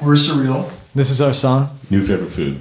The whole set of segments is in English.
We're Surreal. This is our song. New favorite food.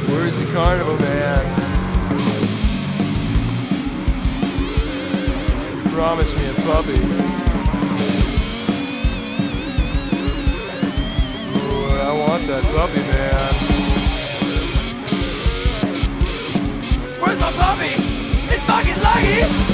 Where's the carnival, man? Promise me a puppy. Ooh, I want that puppy, man. Where's my puppy? It's fucking lucky!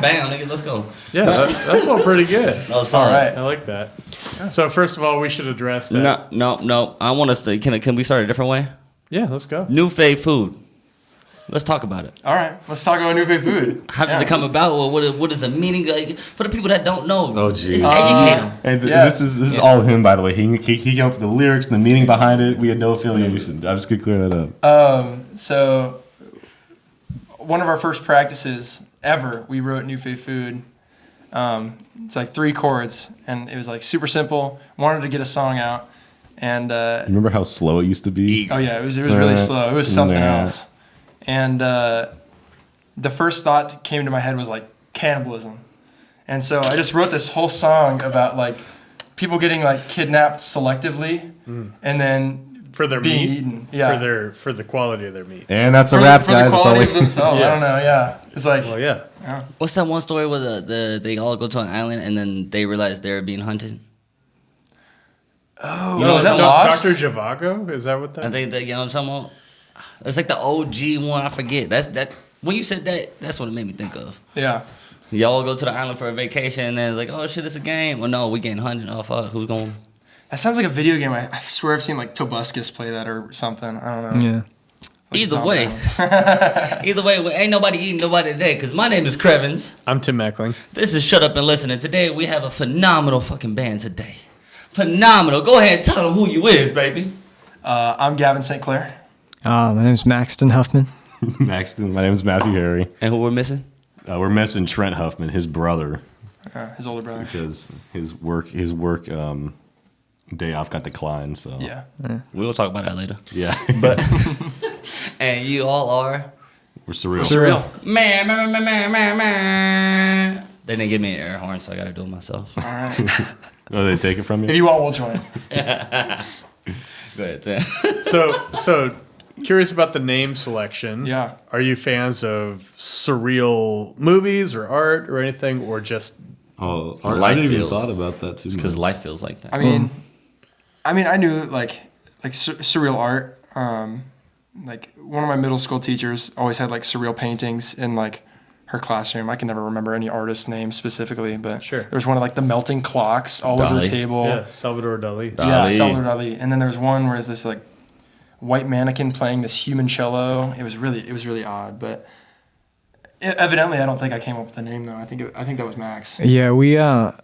Bam, nigga, let's go. Yeah, that felt pretty good. That was solid. All right, I like that. So first of all, we should address that. No. I want us to. Can we start a different way? Yeah, let's go. New fave food. Let's talk about it. All right, let's talk about new fave food. How did it come about? Well, what is the meaning? Like, for the people that don't know, Oh, gee. educate them. And this is all him, by the way. He came up with the lyrics and the meaning behind it. We had no affiliation. I'm just gonna clear that up. So one of our first practices ever, we wrote new fave food. It's like 3 chords, and it was like super simple. Wanted to get a song out, and Remember how slow it used to be? oh yeah, it was really slow. It was something else. And the first thought that came to my head was like cannibalism. And so I just wrote this whole song about like people getting like kidnapped selectively and then For their being meat, eaten. Yeah. for the quality of their meat. And that's a for wrap, the guys. That's all quality we- of themselves. Yeah. I don't know, yeah. It's like Well, yeah. What's that one story where they all go to an island and then they realize they're being hunted? oh, No, was that Lost? Dr. Zhivago? Is that what that? I think that, you know what I'm talking about? It's like the OG one. I forget. That when you said that, that's what it made me think of. Yeah. Y'all go to the island for a vacation and then like, oh shit, it's a game. Well, no, we getting hunted. Oh fuck, who's going? That sounds like a video game. I swear I've seen like Tobuscus play that or something. I don't know. Yeah. Like Either something. way, well, ain't nobody eating nobody today. Cause my name is Chrvns. I'm Tim Mechling. This is Shut Up and Listen. And today we have a phenomenal fucking band today. Phenomenal. Go ahead and tell them who you is, baby. I'm Gavin St. Clair. My name's Maxton Huffman. Maxton, my name is Matthew Harry. And who we're missing? We're missing Trent Huffman, his brother, His older brother. because his work day off got declined. So Yeah. We'll talk about that later. yeah. But and you all are We're surreal. Surreal. Man. They didn't give me an air horn, so I got to do it myself. All right. Oh, they take it from If you? you want, we'll join. Go ahead, Tim. So curious about the name selection. Yeah. Are you fans of surreal movies or art or anything, or just Oh, The I life didn't even feels- thought about that too. Because much. life feels like that. I mean, I knew like surreal art. Like one of my middle school teachers always had like surreal paintings in like her classroom. I can never remember any artist's name specifically, but Sure. there was one of like the melting clocks all over the Dali. table. yeah, Salvador Dali? Yeah, Dali. Salvador Dali. And then there was one where it's this like white mannequin playing this human cello. It was really odd, but evidently I don't think I came up with the name though. I think that was Max. Yeah, we. I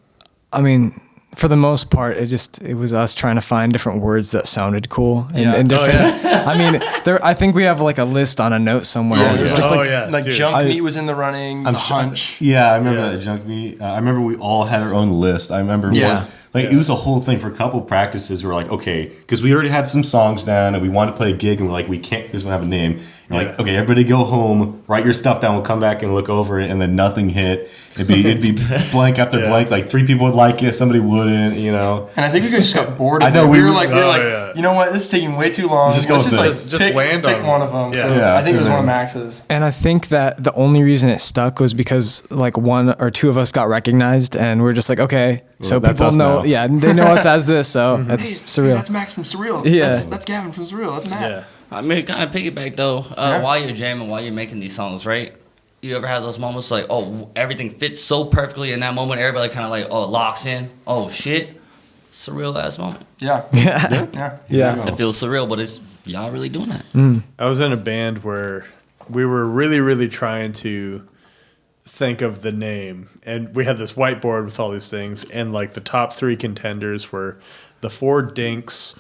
mean, for the most part, it was us trying to find different words that sounded cool and, Yeah. and Oh, different. I mean, I think we have like a list on a note somewhere. Yeah, there's Just oh, like yeah. Like dude. junk I- meat was in the running. The hunch. Yeah, I remember Yeah. that junk meat. I remember we all had our own list. I remember Yeah. it was a whole thing for a couple practices. We were like, okay, because we already had some songs down and we wanted to play a gig and we're like, we can't because we don't have a name. And we're like, Yeah. okay, everybody go home, write your stuff down, we'll come back and look over it, and then nothing hit. It'd be blank after Yeah. blank. Like 3 people would like it, somebody wouldn't, you know. And I think we just got bored. Of I know, it. we We were were- like, yeah. you know what? This is taking way too long. Let's just go Let's with just this. Just land pick on one of them. Yeah. So Yeah. I think it was And one of then- Max's. And I think that the only reason it stuck was because like 1 or 2 of us got recognized, and we're just like, okay, so that's people us know, now. yeah, they know us as this, so that's surreal. That's Max from Surreal. Yeah. That's Gavin from Surreal. That's Matt. Yeah. I mean, kind of piggyback though. Yeah. While you're jamming, while you're making these songs, right? You ever have those moments like, oh, everything fits so perfectly in that moment? Everybody kind of like, oh, it locks in. Oh shit, surreal ass moment. Yeah. Yeah. Yeah. Yeah. It feels surreal, but it's y'all really doing that. I was in a band where we were really, really trying to think of the name, and we had this whiteboard with all these things, and like the top 3 contenders were the 4 Dinks,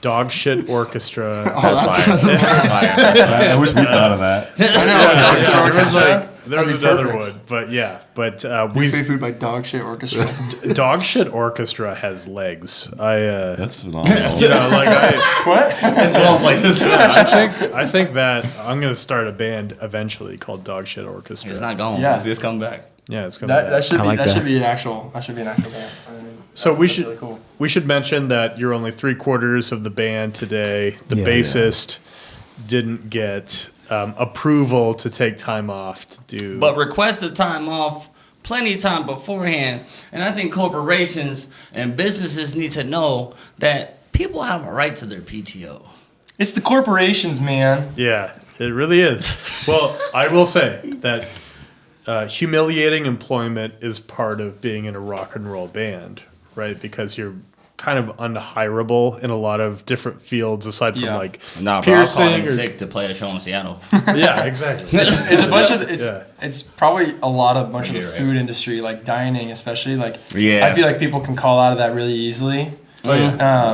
Dog Shit Orchestra. I wish we thought of that. There was like there was That'd be another perfect. one, but yeah, but Free food by Dog Shit Orchestra. Dog Shit Orchestra has legs. That's phenomenal. You know, like It's going places. I think that I'm gonna start a band eventually called Dog Shit Orchestra. It's not going. Yeah. It's just coming back. Yeah, it's coming. that should I be like that that. should be an actual band. I mean, So that's we really cool. should mention that you're only 3/4 of the band today. The Yeah. bassist didn't get approval to take time off to do. But requested time off plenty of time beforehand. And I think corporations and businesses need to know that people have a right to their PTO. It's the corporations, man. yeah, it really is. Well, I will say that humiliating employment is part of being in a rock and roll band, right? Because you're kind of unhirable in a lot of different fields aside from Yeah. like Nah, bro, I'll call piercing in or sick to play a show in Seattle. yeah, exactly. It's a bunch of Yeah. it's probably a lot of bunch of the You're right. food industry, like dining, especially. Like Yeah. I feel like people can call out of that really easily. Oh yeah.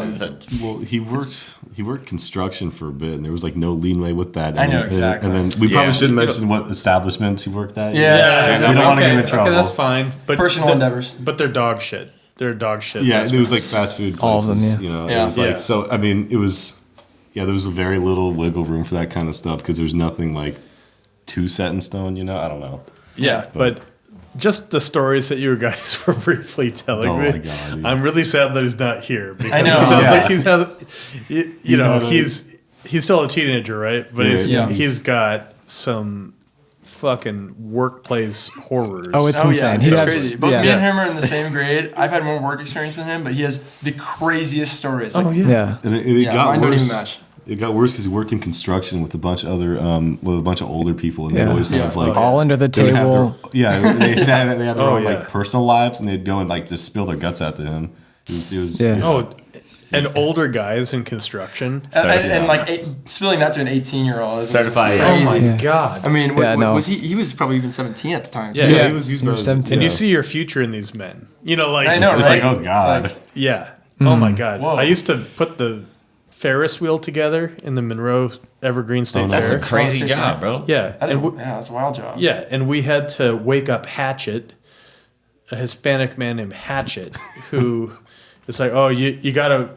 Well, he worked construction for a bit, and there was like no leeway with that. I know, And- exactly. And then we Yeah. probably shouldn't mention what establishments he worked at. Yeah. we don't want to Okay, get in trouble. Okay, that's fine. But Personal endeavors. But they're dog shit. They're dog shit. Yeah, That's it was like fast food places. All of them, yeah. You know, Yeah. it was like Yeah. so. I mean, it was. Yeah, there was a very little wiggle room for that kind of stuff because there's nothing like too set in stone. You know, I don't know. Yeah, but just the stories that you guys were briefly telling Oh me. my God, dude. I'm really sad that he's not here because I know. it sounds Yeah. like he's had, you know, had a- he's still a teenager, right? But Yeah, he's got some fucking workplace horrors. Oh, it's Oh insane. yeah, He it's has- crazy. Both yeah. me and him are in the same grade. I've had more work experience than him, but he has the craziest stories. Like, Yeah. And it Yeah, got mine don't worse. even match. It got worse because he worked in construction with a bunch of other, with a bunch of older people, and they Yeah. always have Yeah. like All under the they would have table. their, yeah, they had their Oh, own yeah. like personal lives, and they'd go and like just spill their guts out to him. It was Yeah. Oh, and older guys in construction. and like spilling that to an 18-year-old is Certified, crazy. Oh my Yeah. god. I mean, Yeah, no. was he? He was probably even 17 at the time. too. Yeah. yeah, he was He was 17. And you see your future in these men. You know, like I know, It's right? like, oh god. It's like, Yeah. Oh my God. Whoa. I used to put the Ferris wheel together in the Monroe Evergreen State Oh, That's Fair. a crazy Cross job, bro. Yeah. that's And that's a wild job. yeah, and we had to wake up Hatchet, a Hispanic man named Hatchet, who is like, oh, you gotta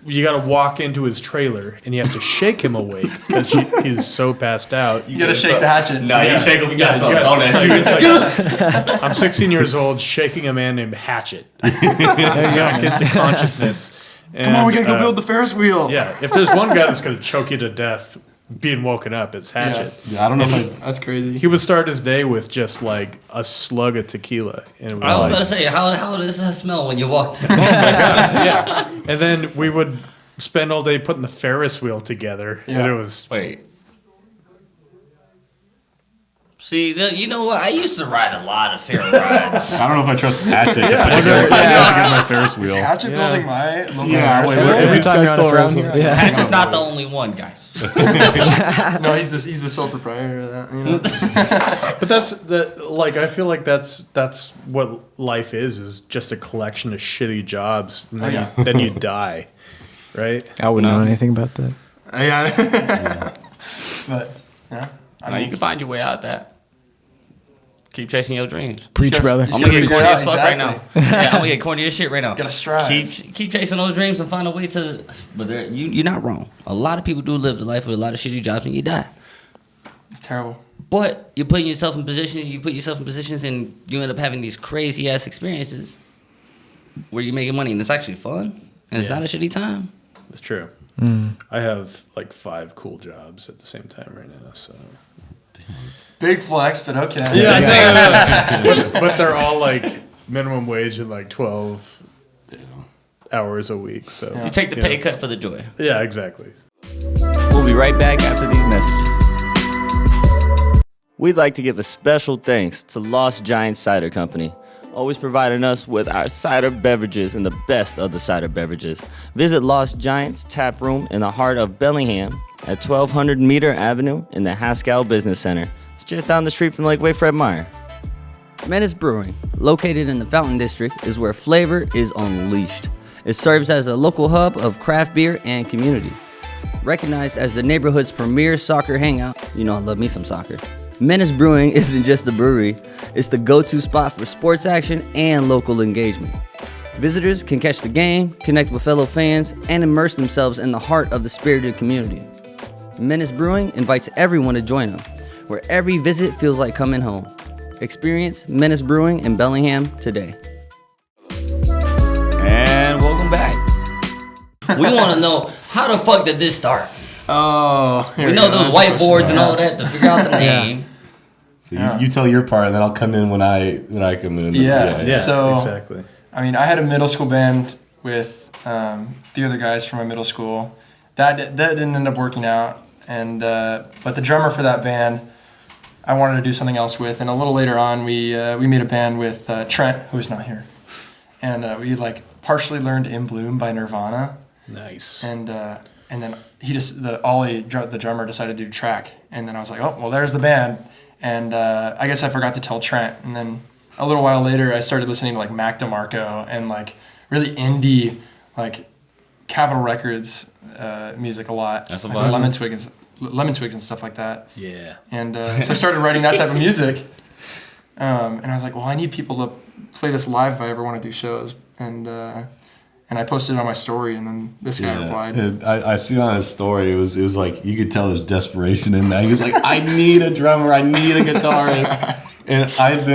you got to walk into his trailer and you have to shake him awake because he's so passed out. You gotta shake the hatchet. No, you shake him. You got some donut. I'm 16 years old, shaking a man named Hatchet. Back into consciousness. And, Come on, we gotta go build the Ferris wheel. Yeah, if there's one guy that's gonna choke you to death being woken up, it's Hatchet. Yeah, I don't know if That's crazy. He would start his day with just like a slug of tequila, and it was I was like, about to say, how does that smell when you walk in? yeah. And then we would spend all day putting the Ferris wheel together, Yeah. and it was Wait. See, you know what? I used to ride a lot of fair rides. I don't know if I trust Hatchet. yeah. Get my Ferris Is wheel. Hatchet building my local Yeah, Ferris wait, wheel? Every This time guy's you're on a still Ferris around wheel. Yeah. Hatchet's not the only one, guys. No, he's the sole proprietor of that. You know? But that's I feel like that's what life is just a collection of shitty jobs, and then, then you die, right? I wouldn't know anything about that. Yeah. But yeah, Now you can find your way out of that. Keep chasing your dreams. Preach, gotta- brother. you I'm gotta gonna get figure corny it as out, fuck right now. exactly. Yeah, I'm gonna get corny as shit right now. Gotta strive. Keep chasing those dreams and find a way to. But you're not wrong. A lot of people do live the life with a lot of shitty jobs and you die. It's terrible. But you're putting yourself in position. You put yourself in positions and you end up having these crazy ass experiences where you're making money and it's actually fun and it's not a shitty time. That's true. I have like 5 cool jobs at the same time right now, so. Big flex, but okay. But they're all like minimum wage and like 12 hours a week. So You take the pay cut for the joy. Yeah, exactly. We'll be right back after these messages. We'd like to give a special thanks to Lost Giant Cider Company, always providing us with our cider beverages and the best of the cider beverages. Visit Lost Giant's tap room in the heart of Bellingham at 1200 Meter Avenue in the Haskell Business Center. It's just down the street from Lakeway Fred Meyer. Menace Brewing, located in the Fountain District, is where flavor is unleashed. It serves as a local hub of craft beer and community. Recognized as the neighborhood's premier soccer hangout, you know I love me some soccer. Menace Brewing isn't just a brewery, it's the go-to spot for sports action and local engagement. Visitors can catch the game, connect with fellow fans, and immerse themselves in the heart of the spirited community. Menace Brewing invites everyone to join them, where every visit feels like coming home. Experience Menace Brewing in Bellingham today. And welcome back. We want to know, how the fuck did this start? Oh, We know those whiteboards and all that to figure out the name. So you tell your part, and then I'll come in when I come in. Yeah. So- exactly. I mean, I had a middle school band with the other guys from my middle school. That didn't end up working out, and but the drummer for that band, I wanted to do something else with. And a little later on, we made a band with Trent, who's not here, and we like partially learned "In Bloom" by Nirvana. Nice. And then Ollie, the drummer, decided to do track. And then I was like, oh, well, there's the band. And I guess I forgot to tell Trent. And then a little while later, I started listening to like Mac DeMarco and like really indie, like Capitol Records music a lot. That's a like vibe. Lemon Twigs and stuff like that. Yeah. And so I started writing that type of music. And I was like, well, I need people to play this live if I ever want to do shows. And I posted it on my story, and then this guy replied. And I see on his story, it was like you could tell there's desperation in that. He was like, I need a drummer, I need a guitarist. And I've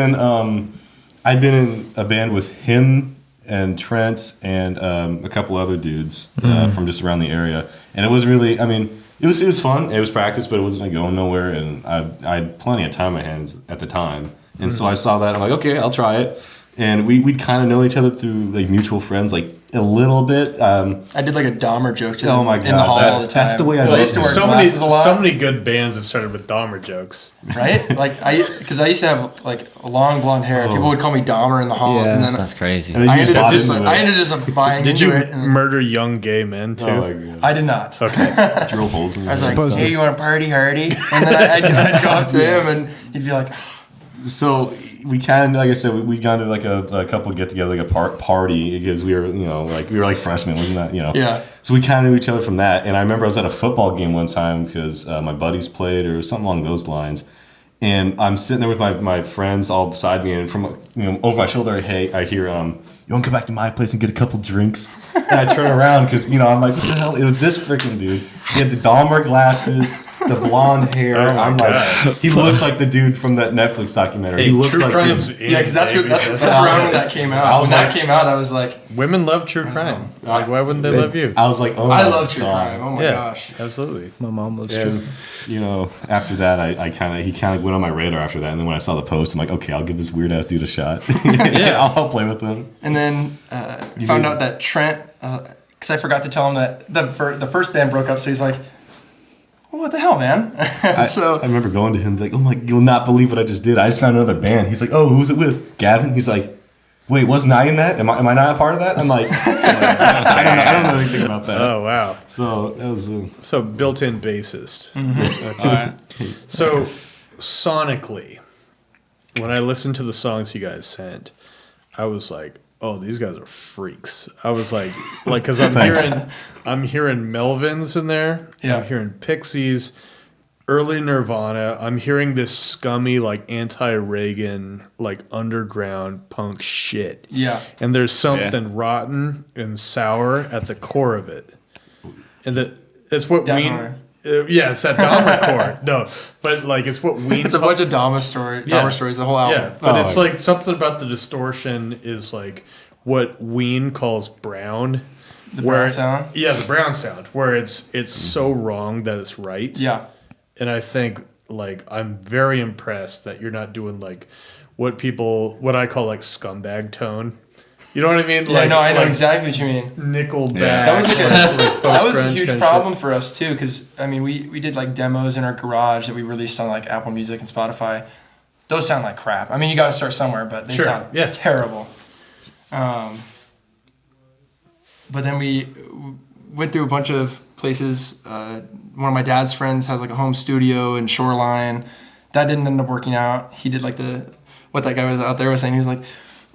been in a band with him and Trent and a couple other dudes from just around the area. And it was really, I mean, it was fun. It was practice, but it wasn't like going nowhere. And I had plenty of time on my hands at the time. And so I saw that, I'm like, okay, I'll try it. And we'd kind of know each other through like mutual friends, like a little bit. I did like a Dahmer joke to them Oh my in the God, hall all the time. that's the way I 'Cause love used to it. wear So glasses a lot, many good bands have started with Dahmer jokes. right? Like because I used to have like long blonde hair. People would call me Dahmer in the halls, Yeah. and then That's crazy. And then I you ended up bought just into like, it. I ended up just buying Did into you it. And murder young gay men too? Oh my God. I did not. Okay. Drill holes in I was his like, Supposed hey, to. you want to party hardy? And then I'd go up to him, and he'd be like, So we kind of, like I said, we got into like a couple get together, like a party because we were, like freshmen, wasn't that, Yeah. So we kind of knew each other from that. And I remember I was at a football game one time because my buddies played or something along those lines. And I'm sitting there with my friends all beside me, and from over my shoulder, I hear, you want to come back to my place and get a couple drinks? And I turn around because, I'm like, what the hell? It was this freaking dude. He had the Dahmer glasses, the blonde hair. I'm like, he looked like the dude from that Netflix documentary. He looked True like Crime's him. in, Yeah, because that's baby. around when that came out. When that came out, I was like, Women love true crime. Like, why wouldn't they love you? I was like, oh I my love true God. crime. Oh my gosh. Absolutely. My mom loves true. And, after that, he kind of went on my radar after that. And then when I saw the post, I'm like, okay, I'll give this weird ass dude a shot. Yeah, I'll play with him. And then found out that Trent, because I forgot to tell him that the first band broke up, so he's like, well, what the hell, man? So I remember going to him like, oh my, you'll not believe what I just did. I just found another band. He's like, oh, who's it with? Gavin? He's like, wait, wasn't I in that? Am I not a part of that? I'm like, I don't know anything about that. Oh, wow. So that was So built-in bassist. All right. So sonically, when I listened to the songs you guys sent, I was like, oh, these guys are freaks. I was like, because I'm hearing Melvins in there. Yeah. I'm hearing Pixies, early Nirvana. I'm hearing this scummy, like anti-Reagan, like underground punk shit. Yeah. And there's something rotten and sour at the core of it. And it's what Definitely. it's that Dahmer core. No, but like it's what Ween. it's a bunch of Dahmer stories, the whole album. Yeah, but it's like something about the distortion is like what Ween calls brown. The brown sound? Yeah, the brown sound, where it's so wrong that it's right. Yeah. And I think like I'm very impressed that you're not doing like what I call like scumbag tone. You know what I mean? Yeah, I know exactly what you mean. Nickelback. That was that was a huge kind of problem shit. for us too, because I mean we did like demos in our garage that we released on like Apple Music and Spotify. Those sound like crap. I mean you got to start somewhere, but they sound terrible. But then we went through a bunch of places. One of my dad's friends has like a home studio in Shoreline. That didn't end up working out. He did like what that guy was out there was saying. He was like,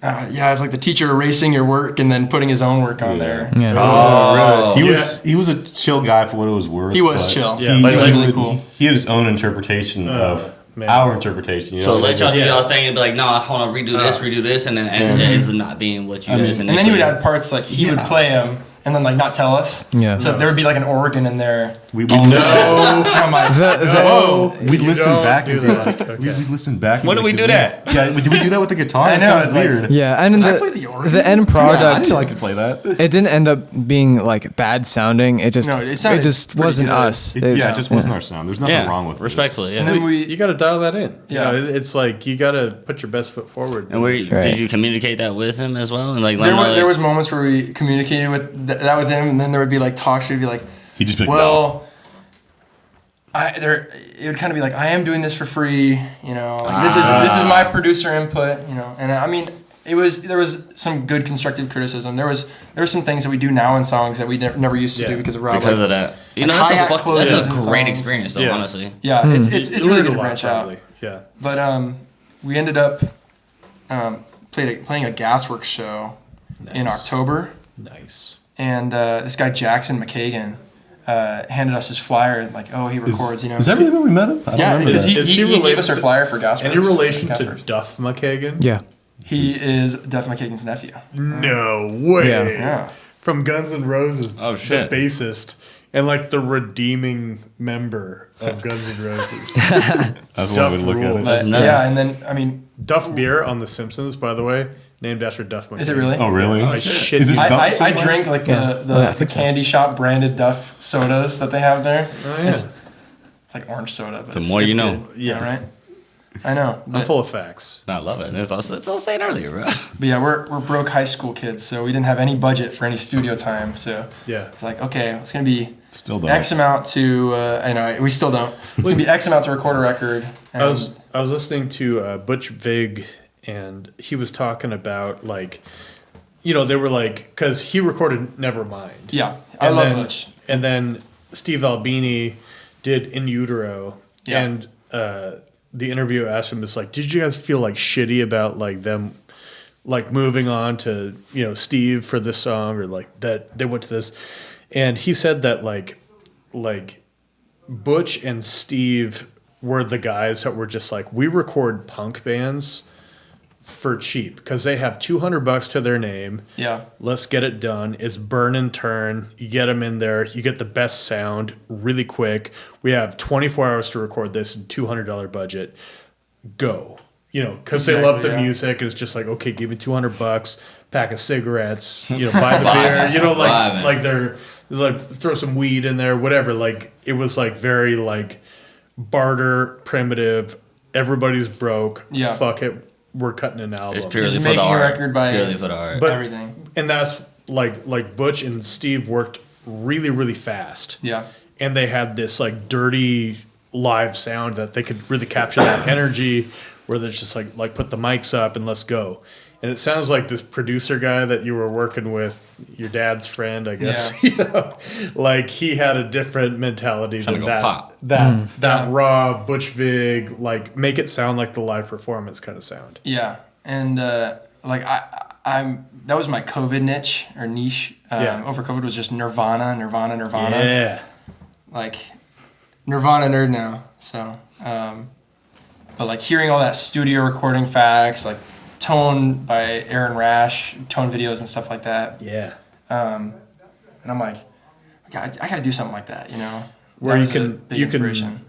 it's like the teacher erasing your work and then putting his own work on there. Yeah. Oh, really? He was a chill guy for what it was worth. He was chill. Yeah, he but was really cool. He had his own interpretation of our interpretation. So let y'all do y'all thing and be like, no, I want to redo this, and then it ends up not being what you guys and then he would add parts like he would play them and then like not tell us. Yeah. So there would be like an organ in there. We'd I'm like, we'd listen back. do that. Okay. We'd listen back. When did we do that? Yeah, did we do that with the guitar? I That know, sounds it's like- weird. Yeah, and I play the organ? the end I product, didn't know I could play that. it didn't end up being like bad sounding. It just No, it sounded just pretty wasn't good. us. It just wasn't our sound. There's nothing wrong with it. respectfully, yeah. And then You got to dial that in. Yeah. You know, it's like you got to put your best foot forward. And did you communicate that with him as well? And like, there was moments where we communicated with that with him, and then there would be like talks where he'd be like, He'd just be like, well, it would kind of be like, I am doing this for free, you know. Like, this is my producer input, you know. And I mean, there was some good constructive criticism. There was some things that we do now in songs that we never used to do because of Rob. because of that. You know, hi-hat that's closes a in great songs. experience, though. Yeah. Honestly. Yeah, it's You really learned good a to lot, branch out. probably. Yeah. But we ended up playing a Gasworks show in October. Nice. And this guy Jackson McKagan handed us his flyer, like, oh, he records, you know. Is that really where we met him? I don't Yeah, remember because that. Is he he gave related us our to- flyer for Gasworks. Any relation to Gasworks. Duff McKagan? Yeah. He is Duff McKagan's nephew. No way. Yeah. Yeah. From Guns N' Roses. Oh, shit. The bassist. And like the redeeming member of Guns N' Roses. That's one way to look at rules. it. But, No. yeah, and then, I mean, Duff Beer on The Simpsons, by the way, named after Duff McKagan. is it really? Oh, really? I shit Is it you spelled I the same way? drink like Yeah. the Yeah, I think so. candy shop branded Duff sodas that they have there. Oh, yeah. It's like orange soda. But The it's- more it's you know. good. Yeah, right? I know. I'm But, full of facts. I love it. That's what I was saying earlier, bro. but yeah, we're broke high school kids, so we didn't have any budget for any studio time. So Yeah. it's like, okay, it's going to be Still don't. X amount to, I know, we still don't. It's going to be X amount to record a record. And I was listening to Butch Vig, and he was talking about like, you know, they were like, because he recorded Nevermind. yeah, I And love then- Butch. And then Steve Albini did In Utero, Yeah. and the interviewer asked him, "It's like, did you guys feel like shitty about like them, like moving on to Steve for this song, or like that they went to this?" And he said that like Butch and Steve were the guys that were just like, we record punk bands for cheap because they have $200 to their name. Yeah. Let's get it done. It's burn and turn. You get them in there. You get the best sound really quick. We have 24 hours to record this and $200 budget. Go. You know, because they love the music. And it's just like, okay, give me $200, pack of cigarettes, you know, buy the beer. You know, like they're like throw some weed in there, whatever. Like it was like very like barter, primitive. Everybody's broke. Yeah. Fuck it. We're cutting an album. It's purely Just for the making a art. record by Purely for the art. But- everything. And that's like Butch and Steve worked really, really fast. Yeah. And they had this like dirty live sound that they could really capture that energy where there's just like put the mics up and let's go. And it sounds like this producer guy that you were working with, your dad's friend, I guess. Yeah. You know, like he had a different mentality Trying than to go that. pop. That raw Butch Vig, like make it sound like the live performance kind of sound. Yeah. And like I'm that was my COVID niche. Over COVID was just Nirvana. Yeah. Like Nirvana nerd now. So but like hearing all that studio recording facts, like Tone by Aaron Rash, Tone videos and stuff like that. Yeah. And I'm like, I gotta do something like that, you know? Where That you was a can big inspiration.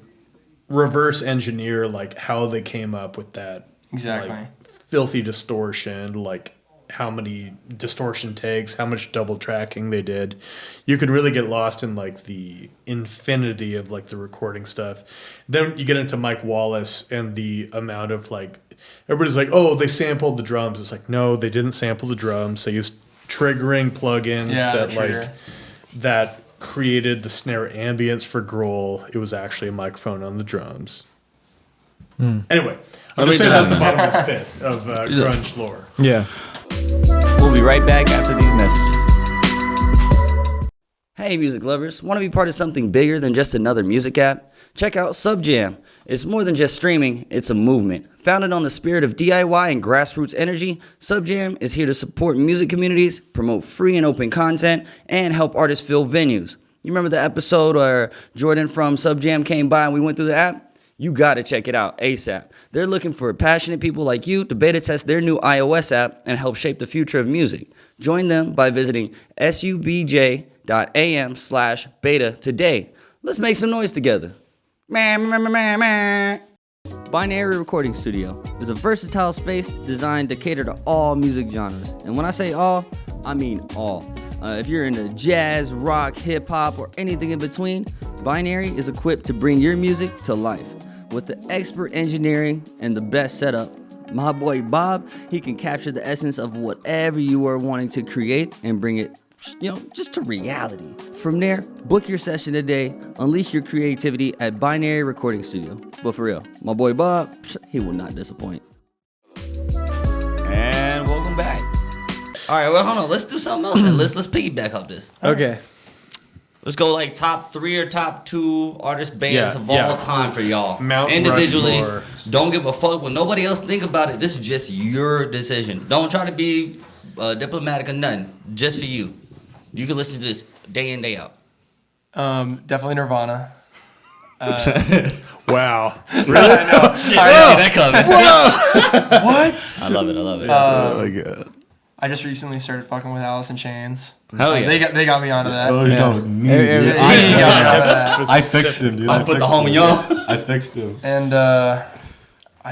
reverse engineer like how they came up with that Exactly. like, filthy distortion, like how many distortion takes, how much double tracking they did. You could really get lost in like the infinity of like the recording stuff. Then you get into Mike Wallace and the amount of like everybody's like, oh, they sampled the drums. It's like, no, they didn't sample the drums. They used triggering plugins that like that created the snare ambience for Grohl. It was actually a microphone on the drums. Anyway, I'm just saying that's the bottomless pit of grunge lore. Yeah. We'll be right back after these messages. Hey, music lovers. Want to be part of something bigger than just another music app? Check out SubJam. It's more than just streaming, it's a movement. Founded on the spirit of DIY and grassroots energy, SubJam is here to support music communities, promote free and open content, and help artists fill venues. You remember the episode where Jordan from SubJam came by and we went through the app? You gotta check it out ASAP. They're looking for passionate people like you to beta test their new iOS app and help shape the future of music. Join them by visiting subj.am/beta today. Let's make some noise together. Binary Recording Studio is a versatile space designed to cater to all music genres. And when I say all, I mean all. If you're into jazz, rock, hip-hop, or anything in between, Binary is equipped to bring your music to life. With the expert engineering and the best setup, my boy Bob, he can capture the essence of whatever you are wanting to create and bring it, just to reality. From there, book your session today, unleash your creativity at Binary Recording Studio. But for real, my boy Bob, he will not disappoint. And welcome back. All right, well, hold on. Let's do something else then. Let's piggyback off this. Okay. Let's go like top 3 or top 2 artist bands of all time for y'all. Mount Individually, Rushmore. don't give a fuck what nobody else think about it. This is just your decision. Don't try to be diplomatic or nothing. Just for you. You can listen to this day in, day out. Definitely Nirvana. Wow. Really? I know. Shit, I didn't see that coming. What? I love it. I love it. Oh my god. I just recently started fucking with Alice in Chains. Hell yeah. They got me onto that. Oh, you don't need It was- it. They got me onto that. I fixed him, dude. I put the homie on. I fixed him. And I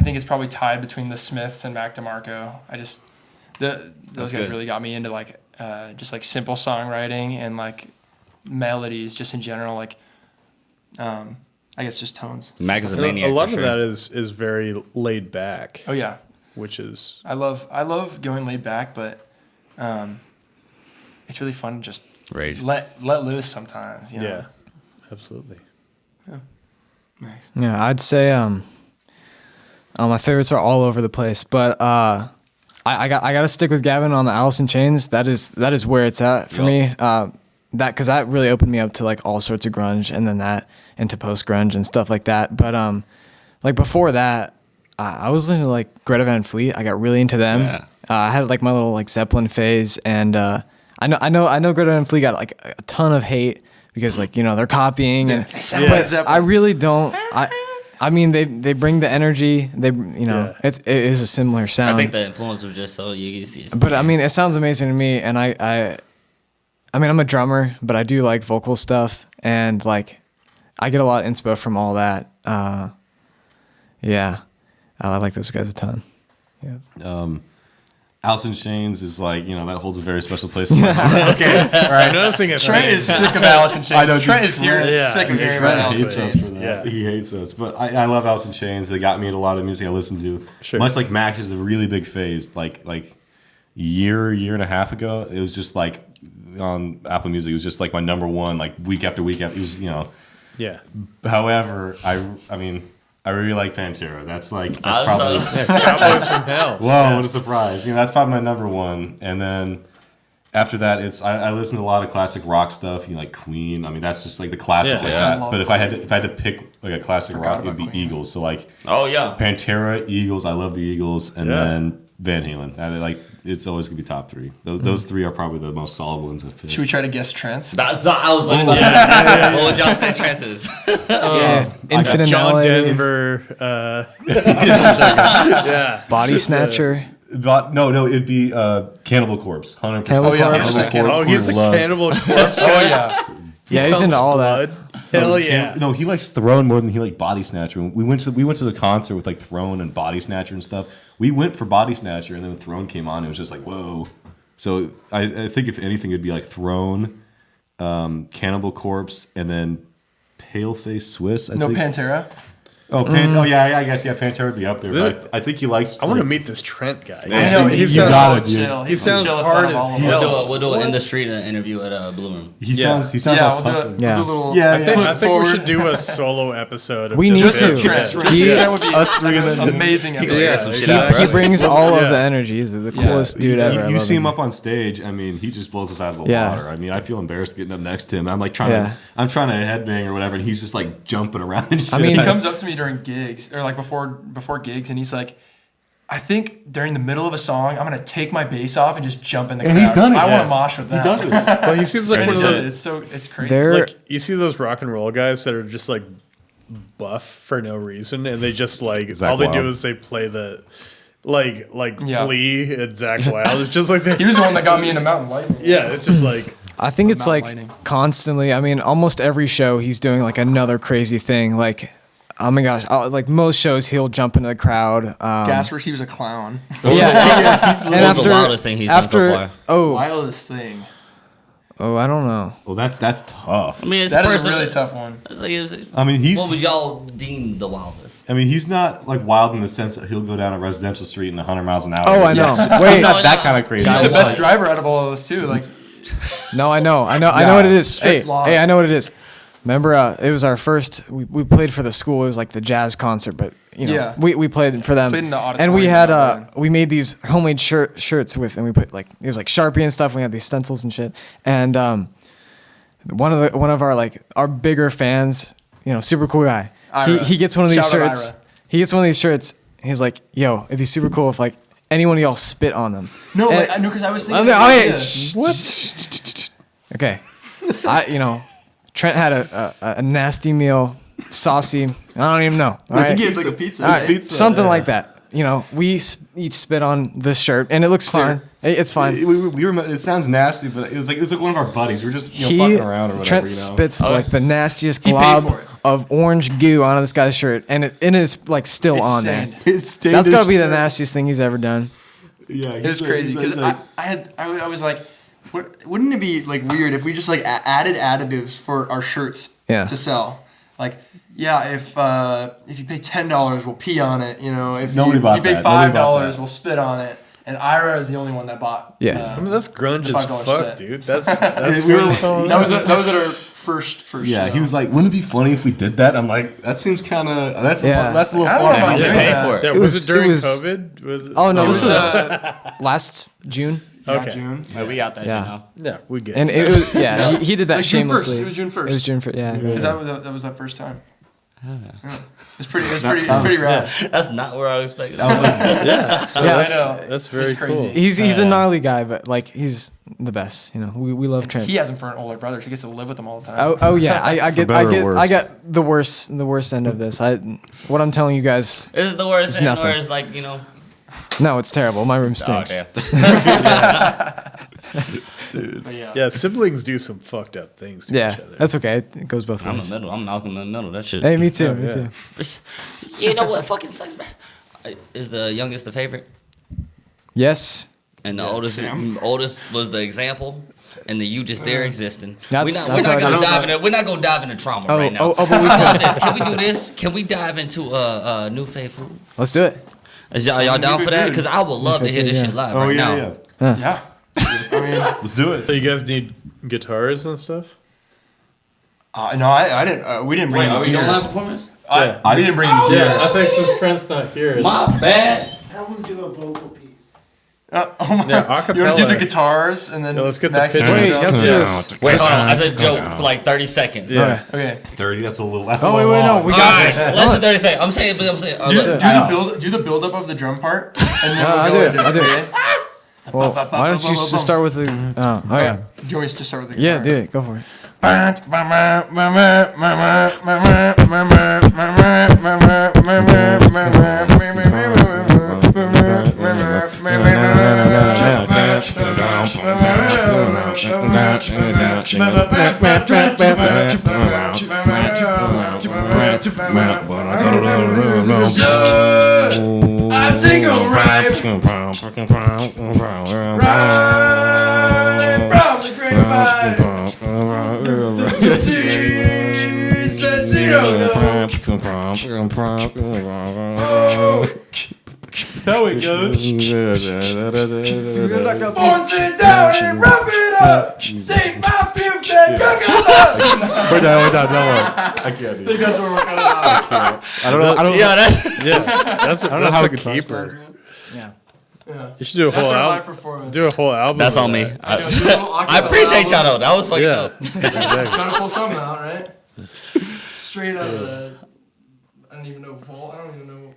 think it's probably tied between the Smiths and Mac DeMarco. Those guys good. really got me into like just like simple songwriting and like melodies just in general, like I guess just tones. Mac is a maniac. A lot for of sure. that is very laid back, Oh yeah. which is I love going laid back, but it's really fun to just Rage. let loose sometimes, you know. yeah, absolutely. Nice. Yeah, I'd say my favorites are all over the place, but I gotta stick with Gavin on the Alice in Chains. That is where it's at for me. Because that really opened me up to like all sorts of grunge, and then that into post grunge and stuff like that. But like before that, I was listening to like Greta Van Fleet. I got really into them. Yeah. I had like my little like Zeppelin phase, and I know Greta Van Fleet got like a ton of hate because like they're copying and sound like but Zeppelin. I really don't. I mean, they bring the energy. It is a similar sound. I think the influence was just so you can see. But I mean, it sounds amazing to me, and I mean, I'm a drummer, but I do like vocal stuff, and like, I get a lot of inspo from all that. Yeah, I like those guys a ton. Yeah. Alice in Chains is like, that holds a very special place in my heart. Okay, all right. Noticing it. Trent is sick of Alice in Chains. I know, Trent is here sick of hearing about Alice in hates us Chains. for that. Yeah. He hates us. But I love Alice in Chains. They got me into a lot of music I listened to. Sure. Much like Max is a really big phase. Like year and a half ago, it was just like on Apple Music, it was just like my number one, like week after week. It was, Yeah. However, I mean, I really like Pantera. That's probably. Cowboys from Hell. Whoa, what a surprise! That's probably my number one. And then after that, I listen to a lot of classic rock stuff. Like Queen. I mean, that's just like the classics like that. But if I had to pick like a classic rock, it'd be Queen. Eagles. So like, Pantera, Eagles. I love the Eagles, and then Van Halen. It's always gonna be top three. Those three are probably the most solid ones I've picked. Should we try to guess Trent's? I was looking at that. What would y'all say chances? Infinite John Melody, Denver. Yeah. Body Snatcher. But no, it'd be Cannibal Corpse. 100%. Cannibal Corpse. Oh, he's a Cannibal Corpse. Oh yeah. Yeah, he's into all that. Hell yeah. No, he likes Throne more than he likes Body Snatcher. We went to the concert with like Throne and Body Snatcher and stuff. We went for Body Snatcher, and then when Throne came on, it was just like, whoa. So I think if anything, it'd be like Throne, Cannibal Corpse, and then Paleface Swiss. I think. Pantera. Oh, I guess Pantera would be up there. But I think he likes. I want to meet this Trent guy. I know He's he's gotta, so chill. He He's the sounds chillest hard out of as all of hell. us. We'll do an in the street interview at Blue Room. He sounds Yeah, all we'll tough. do a little. Yeah, I think we forward. should do a solo episode. Of We need just to. him. Trent. He- Trent would be us three and then amazing episode. Yeah, some shit exactly. out, He bro. brings all of Yeah. the energy. He's the coolest dude ever. I You love see him up on stage. I mean, he just blows us out of the Yeah. water. I mean, I feel embarrassed getting up next to him. I'm like trying Yeah. to headbang or whatever, and he's just like jumping around and shit. I mean, He comes up to me during gigs or like before gigs, and he's like, I think during the middle of a song, I'm gonna take my bass off and just jump in the crowd. and he's done it. I want Yeah. to mosh with that. He does it. Well, he seems like one of the, It's crazy. They're like you see those rock and roll guys that are just like buff for no reason, and they just like Zach all they do Wild. is they play the like Yeah. Flea and Zach Wild. It's just like He was the one that got me into Mountain Lightning. yeah, it's just like I think it's Mount like Lightning. constantly. I mean, almost every show he's doing like another crazy thing. Like, oh my gosh, like most shows he'll jump into the crowd. Gasper, he was a clown. Yeah, and What was the wildest thing he's done so far? Wildest thing. I don't know. Well, that's tough. I mean, it's That is a personal. really tough one. It's like, I mean, what would y'all deem the wildest? I mean, he's not like wild in the sense that he'll go down a residential street in 100 miles an hour. Oh, I know. Yeah. Wait, He's not that kind of crazy. He's the He's best like- driver out of all of us too. Like no, I know what it is. Hey, strict laws. hey, I know what it is. Remember, it was our first. We played for the school. It was like the jazz concert, but Yeah. we played for them. Played in the and we auditorium had in we made these homemade shirts with, and we put like it was like Sharpie and stuff. We had these stencils and shit. And one of our like our bigger fans, super cool guy. Ira. He gets one of these Shout out shirts. Ira. He gets one of these shirts. He's like, "Yo, it'd be super cool if like anyone of y'all spit on them." no, And- like, no, because I was I thinking. mean, of the okay, idea. what? Okay, Trent had a nasty meal, saucy. I don't even know. All right, It's like a pizza. all right, pizza, something yeah. like that. We each spit on this shirt, and it looks fine. It's fine. We were. It sounds nasty, but it was like one of our buddies. We were just fucking around or whatever. Trent spits like the nastiest He paid glob for it. of orange goo onto this guy's shirt, and it is like still It's on stained. there. It's stained That's as got to be the shit. nastiest thing he's ever done. Yeah, It was crazy because I was like, wouldn't it be like weird if we just like added additives for our shirts to sell? Like, yeah, if you pay $10, we'll pee on it. If Nobody you bought pay that. Nobody bought $5, that. we'll spit on it. And Ira is the only one that bought. Yeah. I mean that's grunge the as $5 fuck, spit. dude. That's we were- That was at our first Yeah, show. he was like, "Wouldn't it be funny if we did that?" I'm like, "That seems kind of that's Yeah. that's a little I don't know if far." I Did did pay that. for it? yeah, It was was- it during it was- COVID? Was it? Oh no, this It was was, last June. okay. June. We got that Yeah. shit now. Yeah, we get And it. it was he did that Like June 1st. shamelessly. It was June 1st. It was June 1st. Yeah. Because that was that first time. It's pretty rad. That's not where I was expecting. I was like, Yeah, I know. That's very It's crazy. cool. he's a gnarly guy, but like he's the best. You know, we love Trent. He has him for an older brother, so he gets to live with them all the time. Oh yeah, I get better or I worse? get the worst end of this. What I'm telling you guys, Is it the worst It's thing nothing. where it's like, no, it's terrible. My room oh, stinks. damn. But yeah. Yeah, siblings do some fucked up things to Yeah, each other. that's okay. It goes both I'm in ways. the middle. I'm Malcolm in the middle. That shit. Hey, me too. Me yeah. too. You know what fucking sucks, man? Is the youngest the favorite? Yes. And the oldest was the example, and the you just there existing. That's We're not how it gonna is. dive into. We're not gonna dive into trauma right now. but we How can. about this? Can we do this? Can we dive into new faithful? Let's do it. Is y'all down for that? Because I would love to hear this shit live right now. Yeah. I mean, Let's do it. So you guys need guitars and stuff? no, I didn't. We didn't bring Wait, are any we doing gear. live performance? We didn't bring any gear. I think since Trent's not here. My bad. That one's do a vocal piece. Oh my. Yeah, You want to do the acapella. guitars and then Yeah, let's get the Max pitch. Wait, drums? let's do this. Wait, hold on. I said joke for like 30 seconds. Yeah. Okay. 30. That's a little. That's Oh a wait, little wait, no, long. we All got right, this. less than 30 seconds. I'm saying. Do the build up of the drum part. And then I'll we'll do go it. into I'll do it. Well, why don't you just start with the? Oh yeah. Do you want me to just start with the Yeah, guitar? do it. Go for it. I take a ride from the grapevine. She said she don't know. That's how it goes. Force it down and rub it up. Shake my pimps and cook it up. We're done. I can't do I it. think that's where we're cutting off. I don't know. Yeah, that. Yeah, that's how a guitar keeper. Yeah. Yeah. You should do a whole That's our live album. performance. Do a whole album. That's of on me. that. I know, do a little I acapella appreciate y'all album. though. That was fucking Yeah. dope. Gotta pull something out, right? Straight out of the, I don't even know, vault. I don't even know.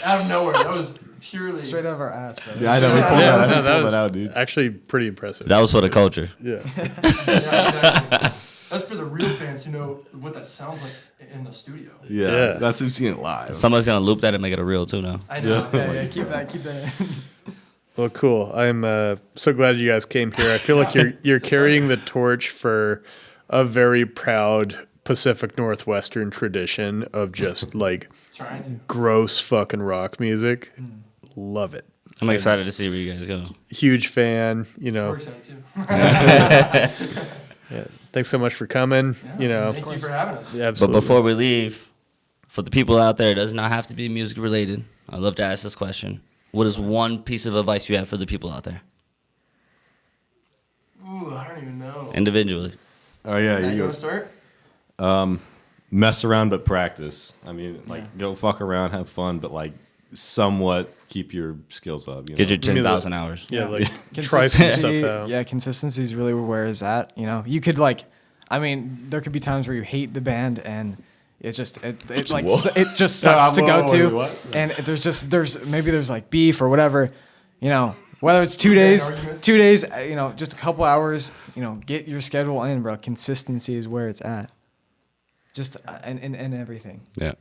Out of nowhere. That was purely. Straight out of our ass, bro. Yeah, I know. We pulled Yeah, that, no, we that pulled was that out, dude. actually pretty impressive. That was for the culture. Yeah. Yeah, exactly. That's for the real fans who know what that sounds like in the studio. Yeah, Yeah. that's we've seen it live. Somebody's gonna loop that and make it a reel too now. I know. Yeah, keep that in. Well, cool. I'm so glad you guys came here. I feel like you're carrying the torch for a very proud Pacific Northwestern tradition of just like Trying to. gross fucking rock music. Love it. I'm excited to see where you guys go. Huge fan. You know. We're excited too. Yeah. Thanks so much for coming. You know. Thank you for having us. But Absolutely. before we leave, for the people out there, it does not have to be music related. I'd love to ask this question. What is one piece of advice you have for the people out there? Ooh, I don't even know. Individually. Oh yeah, You you want to start? go. Mess around but practice. I mean, like go fuck around, have fun, but like somewhat keep your skills up. You know? Get your Give me 10,000 hours. yeah, like try some stuff out. Yeah, consistency is really where it's at. You know, you could like, I mean, there could be times where you hate the band and it's just it like What? it just sucks to go to, what? and there's like beef or whatever, you know. Whether it's 2 days, arguments. you know, just a couple hours, you know, get your schedule in, bro. Consistency is where it's at. Just and everything. Yeah.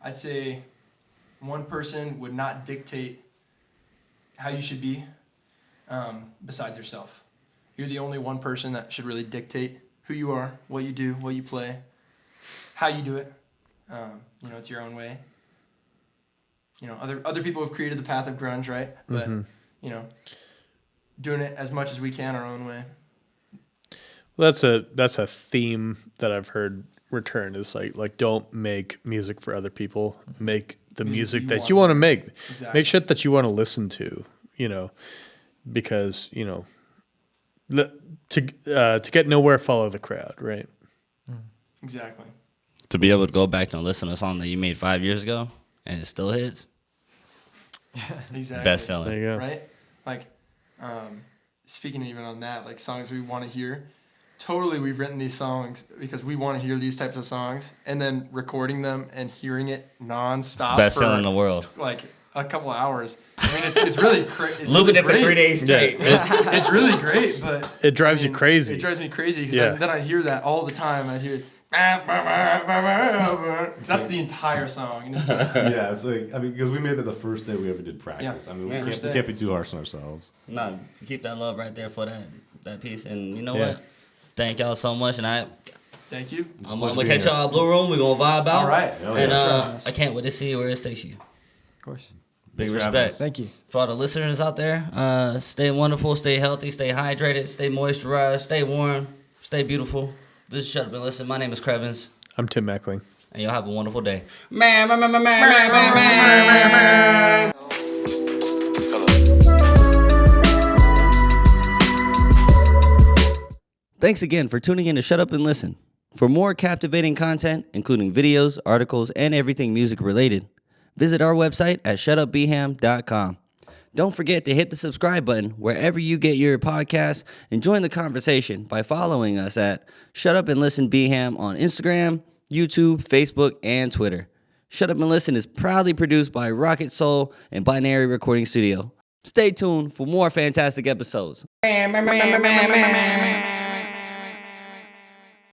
I'd say one person would not dictate how you should be besides yourself. You're the only one person that should really dictate who you are, what you do, what you play, how you do it. You know, it's your own way. You know, other people have created the path of grunge, right? But, you know, doing it as much as we can our own way. Well, that's a theme that I've heard return is like don't make music for other people. Make the music that you want to make. Exactly. Make shit that you want to listen to, you know, because, you know, to get nowhere, follow the crowd, right? Exactly. To be able to go back and listen to a song that you made 5 years ago and it still hits. Exactly. Best feeling. There you go. Right? Like, speaking even on that, like songs we want to hear, totally we've written these songs because we want to hear these types of songs, and then recording them and hearing it nonstop. Best for feeling in the world. Like a couple hours. I mean, it's really crazy. Looping it for 3 days straight. It's really great, but It drives you crazy. It drives me crazy because Yeah. then I hear that all the time. I hear. That's the entire song. And it's like, Yeah, it's like, I mean, because we made that the first day we ever did practice. Yeah. I mean, Yeah. we can't be too harsh on ourselves. No, keep that love right there for that piece. And you know Yeah. what? Thank y'all so much. And thank you. I'm gonna catch y'all at Blue Room. We're gonna vibe out. All right. And I can't wait to see where it takes you. Of course. Big Thanks for having respect. us. Thank you. For all the listeners out there, stay wonderful, stay healthy, stay hydrated, stay moisturized, stay warm, stay beautiful. This is Shut Up and Listen. My name is Chrvns, I'm Tim Mechling. and y'all have a wonderful day. Thanks again for tuning in to Shut Up and Listen. For more captivating content, including videos, articles, and everything music related, visit our website at shutupbham.com. Don't forget to hit the subscribe button wherever you get your podcasts and join the conversation by following us at Shut Up and Listen Bham on Instagram, YouTube, Facebook, and Twitter. Shut Up and Listen is proudly produced by Rocket Soul and Binary Recording Studio. Stay tuned for more fantastic episodes.